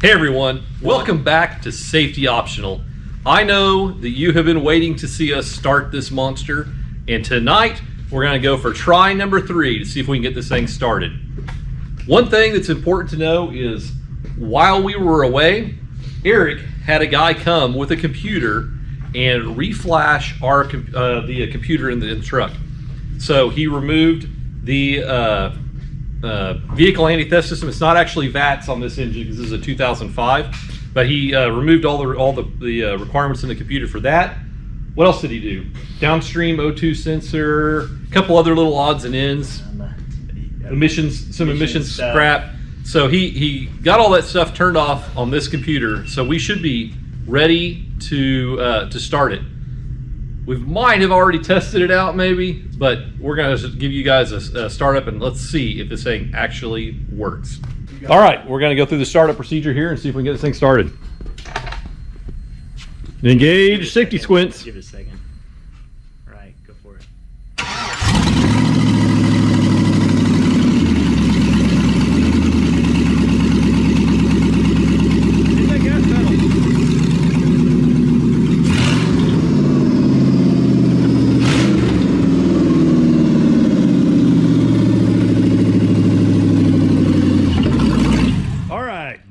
Hey everyone, welcome back to Safety Optional. I know that you have been waiting to see us start this monster, and tonight we're going to go for try number 3 to see if we can get this thing started. One thing that's important to know is while we were away, Eric had a guy come with a computer and reflash the computer in the truck. So he removed the vehicle anti-theft system. It's not actually VATS on this engine because this is a 2005, but he removed all the requirements in the computer for that. What else did he do? Downstream O2 sensor, a couple other little odds and ends, some emissions crap. So he got all that stuff turned off on this computer, so we should be ready to start it. We might have already tested it out maybe, but we're going to give you guys a startup and let's see if this thing actually works. All right, we're going to go through the startup procedure here and see if we can get this thing started. Engage safety squints. Give it a second. All right, go for it. Hit that gas pedal.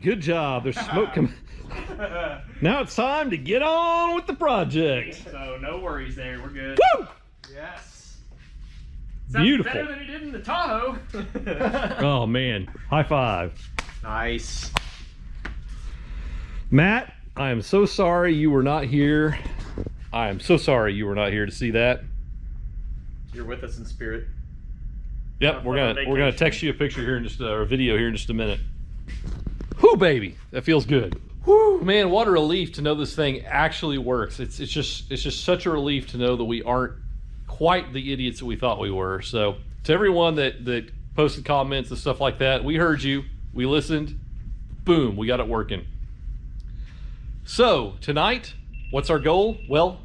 Good job. There's smoke coming. Now it's time to get on with the project. So no worries there. We're good. Woo! Yes. Beautiful. Better than it did in the Tahoe. Oh man, high five. Nice. Matt, I am so sorry you were not here. I am so sorry you were not here to see that. You're with us in spirit. Yep, we're gonna text you a picture here in just or a video here in just a minute. Whoo, baby, that feels good. Whoo, man, what a relief to know this thing actually works. It's just such a relief to know that we aren't quite the idiots that we thought we were. So to everyone that posted comments and stuff like that, we heard you, we listened, boom, we got it working. So tonight, what's our goal? Well,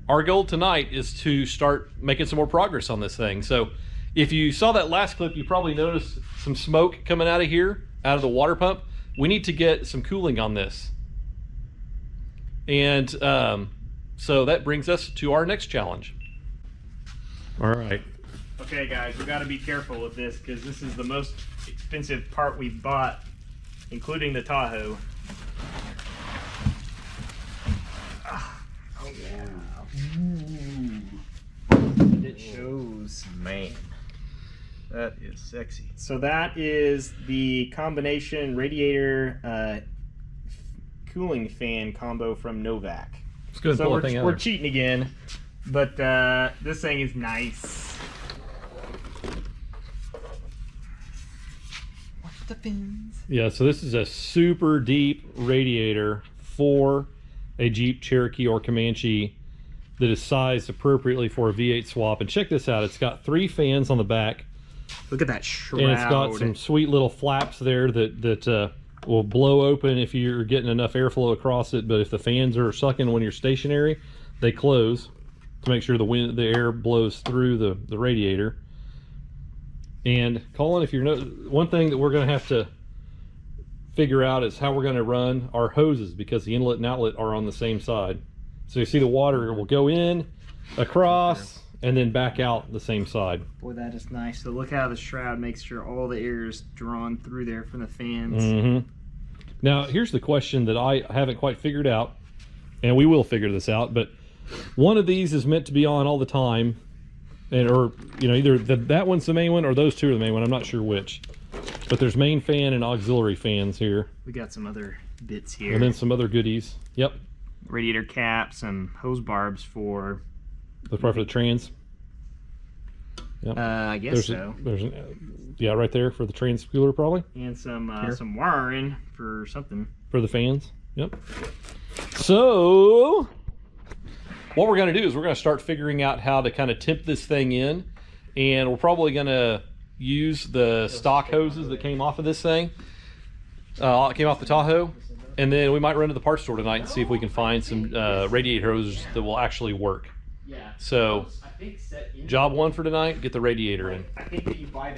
our goal tonight is to start making some more progress on this thing. So if you saw that last clip, you probably noticed some smoke coming out of here, out of the water pump. We need to get some cooling on this. And so that brings us to our next challenge. All right. Okay, guys, we got to be careful with this because this is the most expensive part we bought, including the Tahoe. Oh yeah. Ooh. It shows, man. That is sexy. So that is the combination radiator cooling fan combo from Novak. Let's go and pull the thing out. We're cheating again, but this thing is nice. What the fins? Yeah, so this is a super deep radiator for a Jeep Cherokee or Comanche that is sized appropriately for a V8 swap. And check this out, it's got 3 fans on the back. Look at that shroud. And it's got some sweet little flaps there that will blow open if you're getting enough airflow across it. But if the fans are sucking when you're stationary, they close to make sure the air blows through the radiator. And Colin, if you're one thing that we're going to have to figure out is how we're going to run our hoses, because the inlet and outlet are on the same side. So you see the water will go in, across, and then back out the same side. Boy, that is nice. So look how the shroud makes sure all the air is drawn through there from the fans. Mm-hmm. Now, here's the question that I haven't quite figured out, and we will figure this out, but one of these is meant to be on all the time, or either that one's the main one or those two are the main one. I'm not sure which. But there's main fan and auxiliary fans here. We got some other bits here. And then some other goodies. Yep. Radiator cap, some hose barbs for... That's probably for the trans. Yep. I guess so. Yeah, right there for the trans cooler probably. And some wiring for something. For the fans. Yep. So what we're going to do is we're going to start figuring out how to kind of tip this thing in, and we're probably going to use the stock hoses that came off of this thing. Came off the Tahoe. And then we might run to the parts store tonight and see if we can find some radiator hoses that will actually work. Yeah. So, job 1 for tonight, get the radiator in. I think that you buy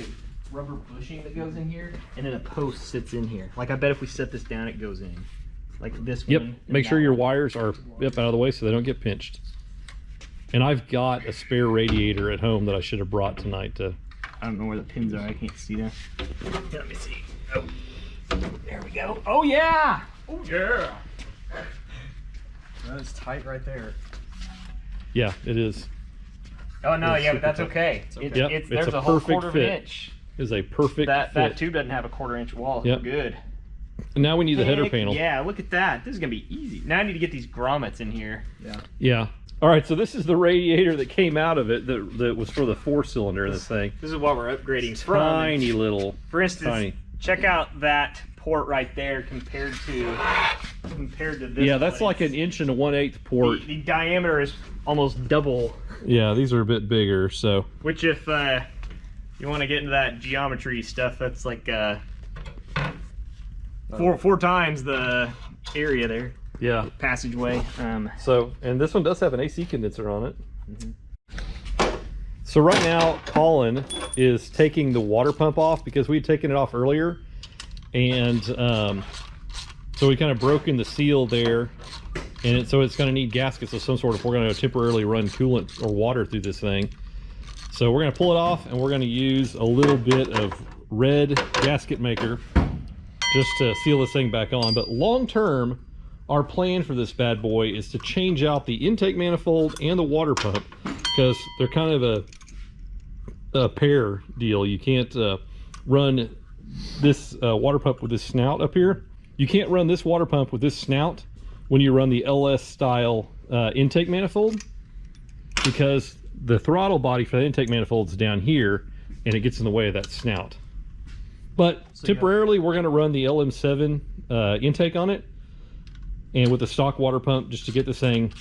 rubber bushing that goes in here, and then a post sits in here. Like I bet if we set this down, it goes in. Like this Yep. one. Make sure your wires are out of the way so they don't get pinched. And I've got a spare radiator at home that I should have brought tonight to. I don't know where the pins are. I can't see that. Let me see. Oh, there we go. Oh yeah. Oh yeah. That is tight right there. Yeah, it is. Oh no, It's yeah, but that's super okay. Yep, There's it's a whole perfect quarter of fit. an inch. It is a perfect That fit. tube doesn't have a 1/4 inch wall. Yep. We're good. And now we need the header Heck, panel. Yeah, look at that. This is gonna be easy. Now I need to get these grommets in here. Yeah. Yeah. All right, so this is the radiator that came out of it that was for the 4-cylinder in this thing. This is what we're upgrading from. Tiny little. For instance, tiny. check out that port right there compared to this. Yeah, that's place. like an 1 1/8 port. The diameter is almost double. Yeah, these are a bit bigger, so. Which, if you want to get into that geometry stuff, that's like four times the area there. Yeah. Passageway. So, and this one does have an AC condenser on it. So right now, Colin is taking the water pump off because we had taken it off earlier. And so we kind of broken the seal there. And so it's going to need gaskets of some sort if we're going to temporarily run coolant or water through this thing. So we're going to pull it off and we're going to use a little bit of red gasket maker just to seal this thing back on. But long term, our plan for this bad boy is to change out the intake manifold and the water pump because they're kind of a pair deal. You can't run this water pump with this snout up here. You can't run this water pump with this snout when you run the LS style intake manifold because the throttle body for the intake manifold is down here and it gets in the way of that snout. But so temporarily we're going to run the LM7 intake on it and with the stock water pump just to get this thing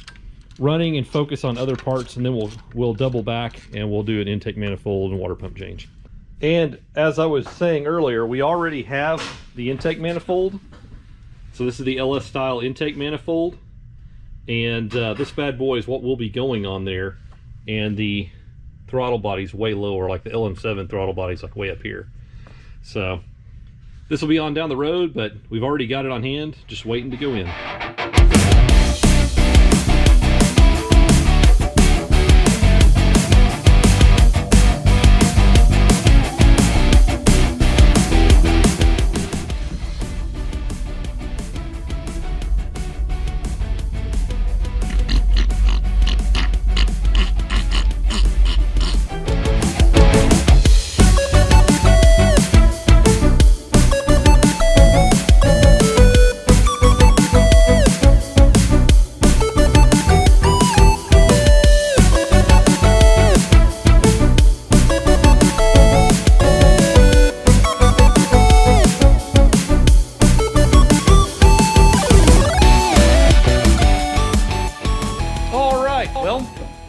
running and focus on other parts, and then we'll double back and we'll do an intake manifold and water pump change. And as I was saying earlier, we already have the intake manifold. So this is the LS style intake manifold, and this bad boy is what will be going on there, and the throttle body's way lower, like the LM7 throttle body's like way up here. So this will be on down the road, but we've already got it on hand, just waiting to go in.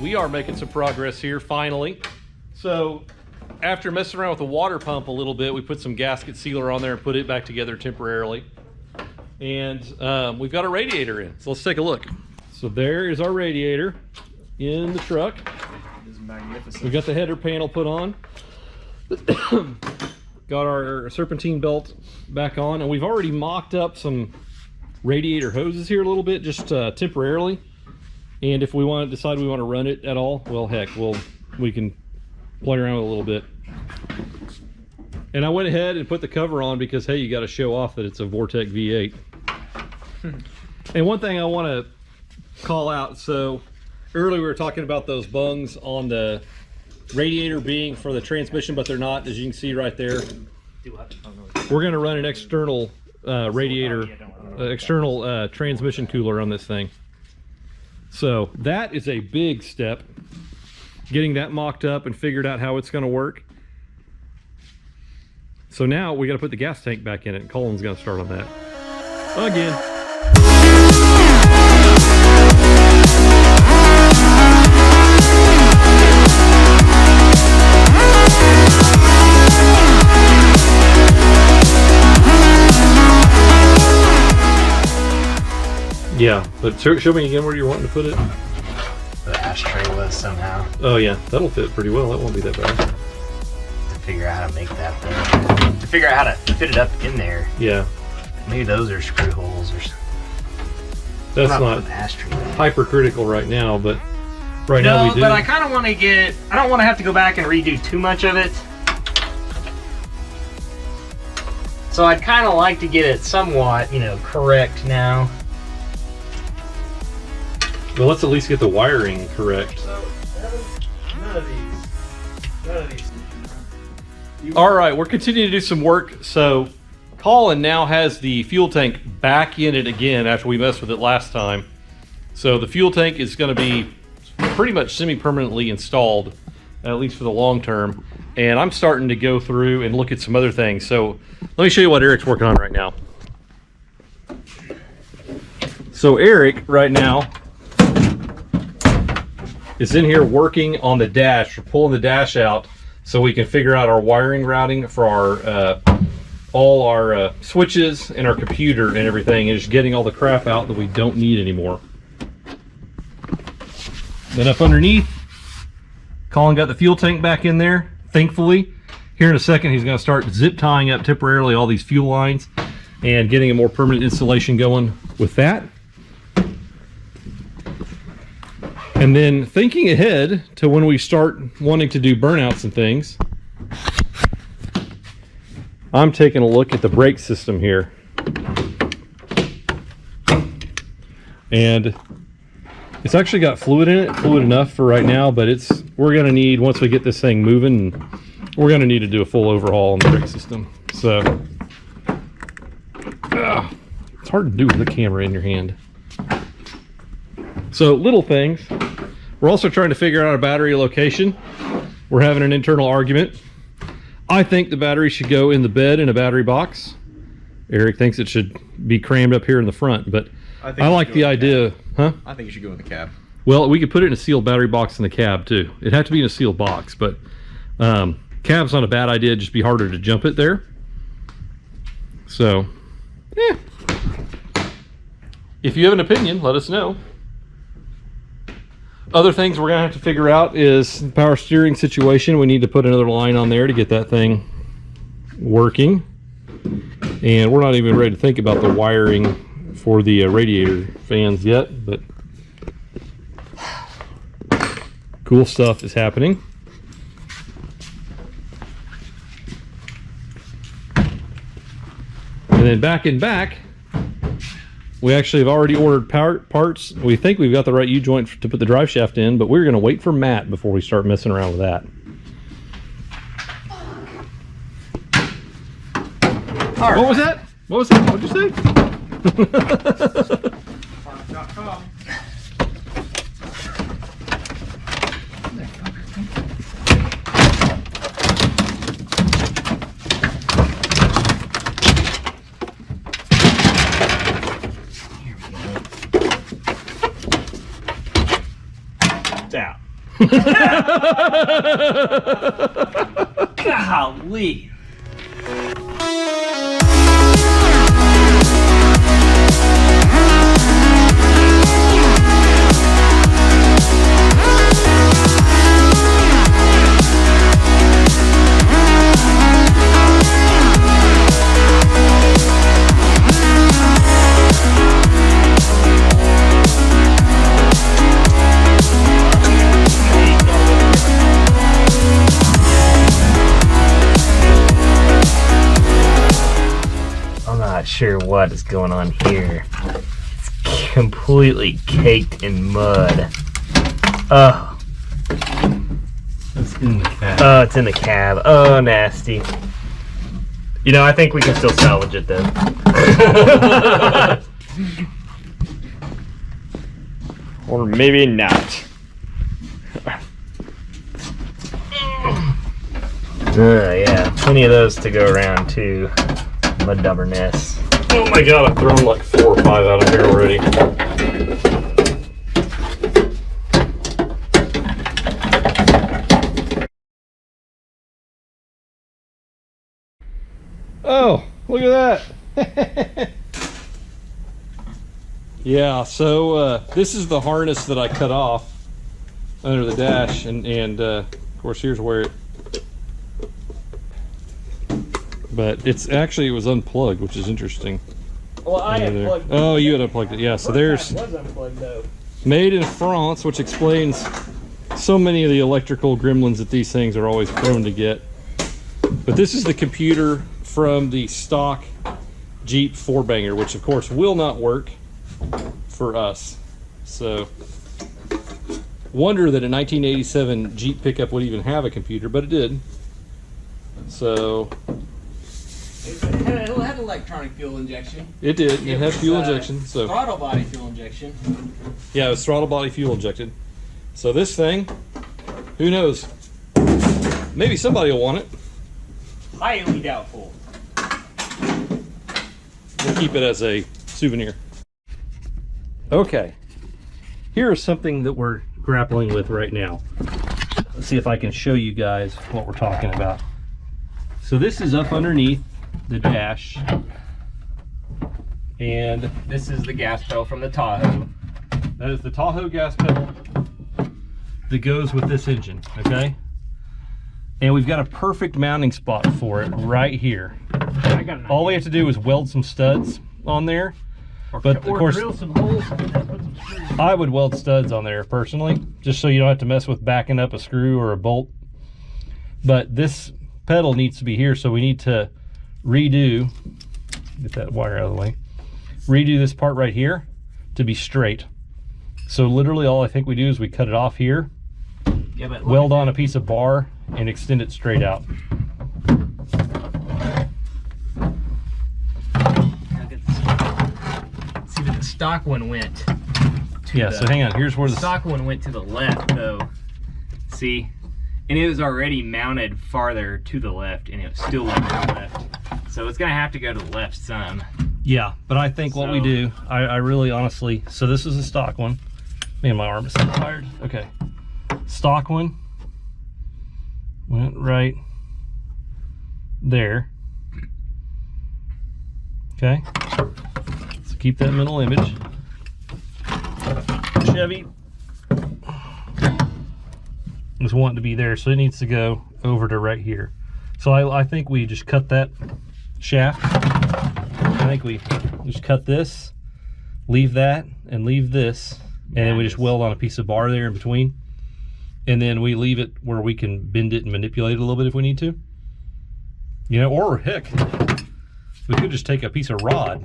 We are making some progress here finally. So after messing around with the water pump a little bit, we put some gasket sealer on there and put it back together temporarily. And we've got a radiator in. So let's take a look. So there is our radiator in the truck. It is magnificent. We got the header panel put on. Got our serpentine belt back on, and we've already mocked up some radiator hoses here a little bit, just temporarily. And if we want to decide we want to run it at all, well, heck, we can play around with it a little bit. And I went ahead and put the cover on because, hey, you got to show off that it's a Vortec V8. And one thing I want to call out, so earlier we were talking about those bungs on the radiator being for the transmission, but they're not, as you can see right there. We're going to run an external radiator, external transmission cooler on this thing. So that is a big step, getting that mocked up and figured out how it's going to work. So now we got to put the gas tank back in it, and Colin's going to start on that again. Yeah, but show me again where you're wanting to put it. The ashtray was somehow. Oh yeah, that'll fit pretty well. That won't be that bad. To figure out how to make that thing. To figure out how to fit it up in there. Yeah. Maybe those are screw holes or something. That's not hypercritical right now, but right now we do. But I kind of want to get, I don't want to have to go back and redo too much of it. So I'd kind of like to get it somewhat, you know, correct now. Well, let's at least get the wiring correct. So, none of these. All right, we're continuing to do some work. So Colin now has the fuel tank back in it again after we messed with it last time. So the fuel tank is going to be pretty much semi-permanently installed, at least for the long term. And I'm starting to go through and look at some other things. So let me show you what Eric's working on right now. So Eric right now is in here working on the dash. We're pulling the dash out so we can figure out our wiring routing for our all our switches and our computer and everything, and just getting all the crap out that we don't need anymore. Then up underneath, Colin got the fuel tank back in there, thankfully. Here in a second, he's going to start zip tying up temporarily all these fuel lines and getting a more permanent installation going with that. And then thinking ahead to when we start wanting to do burnouts and things, I'm taking a look at the brake system here. And it's actually got fluid in it, fluid enough for right now, but we're gonna need, once we get this thing moving, we're gonna need to do a full overhaul on the brake system. So, it's hard to do with the camera in your hand. So little things. We're also trying to figure out a battery location. We're having an internal argument. I think the battery should go in the bed in a battery box. Eric thinks it should be crammed up here in the front, but I like the idea, huh? I think you should go in the cab. Well, we could put it in a sealed battery box in the cab too. It'd have to be in a sealed box, but cab's not a bad idea. It'd just be harder to jump it there. So, yeah. If you have an opinion, let us know. Other things we're gonna have to figure out is the power steering situation. We need to put another line on there to get that thing working. And we're not even ready to think about the wiring for the radiator fans yet, but cool stuff is happening. And then back in back, we actually have already ordered parts. We think we've got the right U-joint to put the drive shaft in, but we're going to wait for Matt before we start messing around with that. Right. What was that? What was that? What'd you say? Park.com. Out. Golly. Sure what is going on here. It's completely caked in mud. Oh. It's in the cab. Oh, it's in the cab. Oh, nasty. You know, I think we can still salvage it then. Or maybe not. Yeah, plenty of those to go around too. Mud dubberness. Oh my god, I've thrown like 4 or 5 out of here already. Oh, look at that. Yeah, so this is the harness that I cut off under the dash, and of course here's where it but it's actually, it was unplugged, which is interesting. Well, I Under there. unplugged it. Oh, you had unplugged it. Yeah, so there's It was unplugged though. made in France, which explains so many of the electrical gremlins that these things are always prone to get. But this is the computer from the stock Jeep 4-banger, which of course will not work for us. So wonder that a 1987 Jeep pickup would even have a computer, but it did. So It had electronic fuel injection. it did. It had was, fuel injection. So Throttle body fuel injection. yeah, it was throttle body fuel injected. So this thing, who knows? Maybe somebody will want it. Highly doubtful. We'll keep it as a souvenir. Okay, here's something that we're grappling with right now. Let's see if I can show you guys what we're talking about. So this is up underneath the dash, and This is the gas pedal from the Tahoe. that is the Tahoe gas pedal that goes with this engine, okay? And we've got a perfect mounting spot for it right here. I got an All we have to do is weld some studs on there. But of course, drill some holes and put some screws. I would weld studs on there personally, just so you don't have to mess with backing up a screw or a bolt. But this pedal needs to be here, so we need to redo, get that wire out of the way, redo this part right here to be straight. So literally all I think we do is we cut it off here, Yeah, but weld on a piece of bar, and extend it straight out. See, but the stock one went to Yeah, so hang on, here's where the the stock one went to the left though. See? And it was already mounted farther to the left, and it still went to the left. So it's gonna have to go to the left some. Yeah, but I think what we So- do, I really honestly, so this is a stock one. Man, my arm is so tired. Okay. Stock one went right there. Okay. So keep that mental image. Chevy was wanting to be there, so it needs to go over to right here. So I think we just cut that shaft. I think we just cut this, leave that, and leave this, and then we just weld on a piece of bar there in between. And then we leave it where we can bend it and manipulate it a little bit if we need to. You know, or heck, we could just take a piece of rod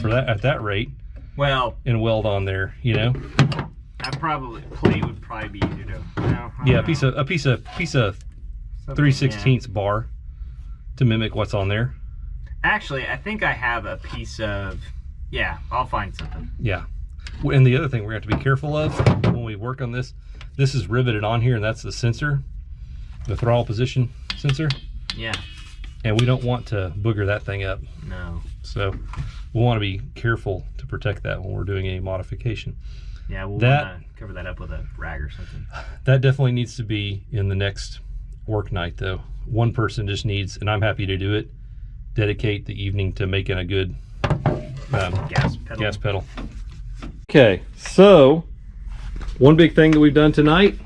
for that at that rate Well, and weld on there, you know. plate would probably be easier to. No, Yeah, a piece of 3/16 bar to mimic what's on there. Actually, I think I have a piece of. Yeah, I'll find something. Yeah. And the other thing we're going to have to be careful of when we work on this, this is riveted on here, and that's the sensor, the throttle position sensor. Yeah. And we don't want to booger that thing up. No. So we want to be careful to protect that when we're doing a modification. Yeah, we'll That- cover that up with a rag or something. That definitely needs to be in the next work night, though. One person just needs, and I'm happy to do it, dedicate the evening to making a good gas pedal. Okay, so one big thing that we've done tonight,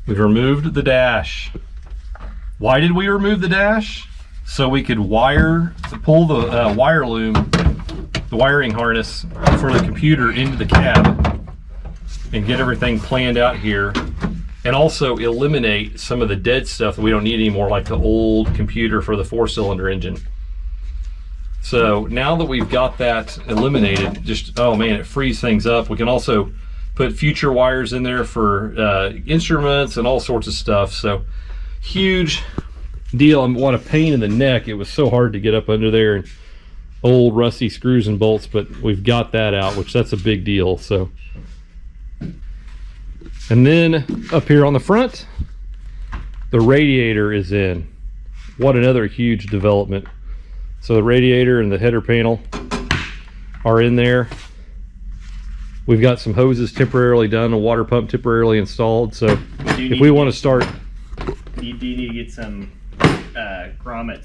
we've removed the dash. Why did we remove the dash? So we could pull the wire loom, the wiring harness for the computer into the cab and get everything planned out here, and also eliminate some of the dead stuff that we don't need anymore, like the old computer for the 4-cylinder engine. So now that we've got that eliminated, just, oh man, it frees things up. We can also put future wires in there for instruments and all sorts of stuff. So huge deal, and what a pain in the neck. It was so hard to get up under there, and old rusty screws and bolts, but we've got that out, which that's a big deal. So, and then up here on the front, the radiator is in. What another huge development. So the radiator and the header panel are in there. We've got some hoses temporarily done, a water pump temporarily installed. So if we want to start, You do need to get some grommet.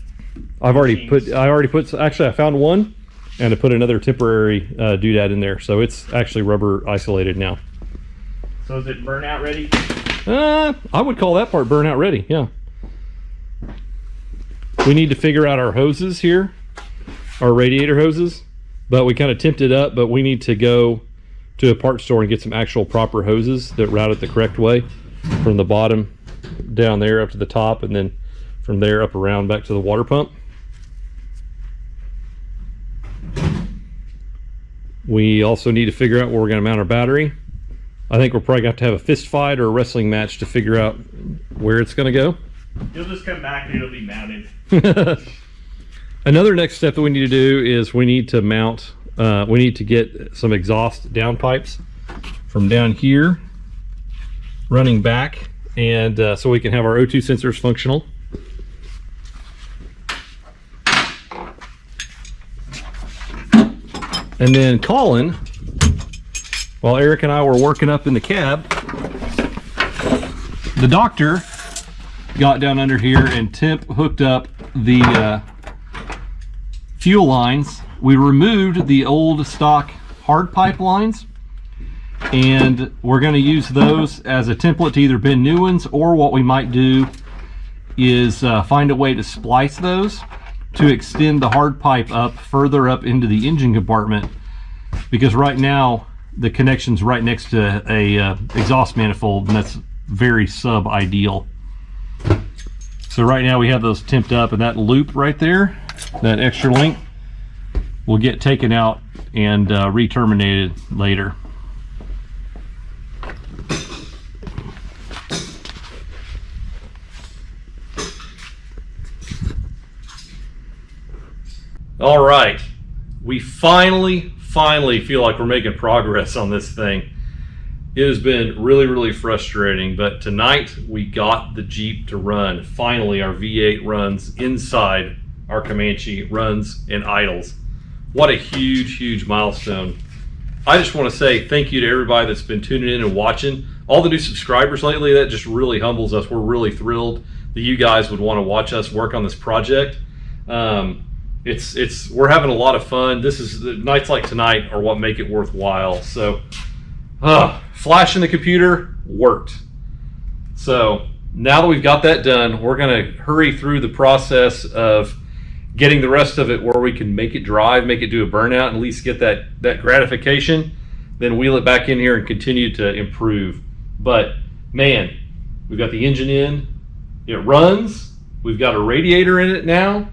I already put, actually I found one, and I put another temporary doodad in there. So it's actually rubber isolated now. So is it burnout ready? I would call that part burnout ready, yeah. We need to figure out our hoses here, our radiator hoses, but we kind of tipped it up, but we need to go to a parts store and get some actual proper hoses that route it the correct way, from the bottom down there up to the top, and then from there up around back to the water pump. We also need to figure out where we're going to mount our battery. I think we're probably going to have to have a fist fight or a wrestling match to figure out where it's going to go. You'll just come back and it'll be mounted. Another next step that we need to do is we need to mount, we need to get some exhaust downpipes from down here running back, and so we can have our O2 sensors functional. And then Colin, while Eric and I were working up in the cab, the doctor got down under here and hooked up the fuel lines. We removed the old stock hard pipe lines, and we're going to use those as a template to either bend new ones, or what we might do is find a way to splice those to extend the hard pipe up further up into the engine compartment, because right now the connection's right next to a exhaust manifold, and that's very sub-ideal. So right now we have those tipped up, and that loop right there, that extra length, will get taken out and re-terminated later. All right, we finally feel like we're making progress on this thing. It has been really frustrating, but tonight we got the Jeep to run. Finally, our V8 runs inside our Comanche, runs and idles. What a huge milestone. I just want to say thank you to everybody that's been tuning in and watching. All the new subscribers lately, that just really humbles us. We're really thrilled that you guys would want to watch us work on this project. We're having a lot of fun. Nights like tonight are what make it worthwhile. So flashing the computer worked. So now that we've got that done, we're going to hurry through the process of getting the rest of it where we can make it drive, make it do a burnout, and at least get that gratification, then wheel it back in here and continue to improve. But man, we've got the engine in, it runs, we've got a radiator in it now.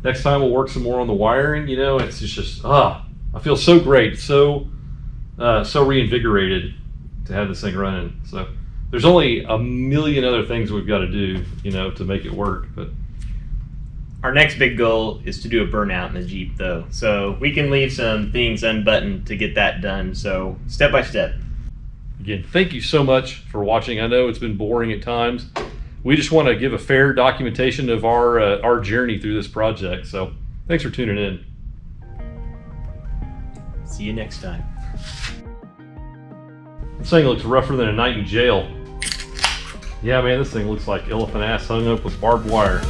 Next time we'll work some more on the wiring. You know, it's just I feel so great, so reinvigorated to have this thing running. So there's only a million other things we've got to do, you know, to make it work. But our next big goal is to do a burnout in the Jeep, though. So we can leave some things unbuttoned to get that done. So step by step. Again, thank you so much for watching. I know it's been boring at times. We just want to give a fair documentation of our journey through this project. So thanks for tuning in. See you next time. This thing looks rougher than a night in jail. Yeah, man, this thing looks like elephant ass hung up with barbed wire.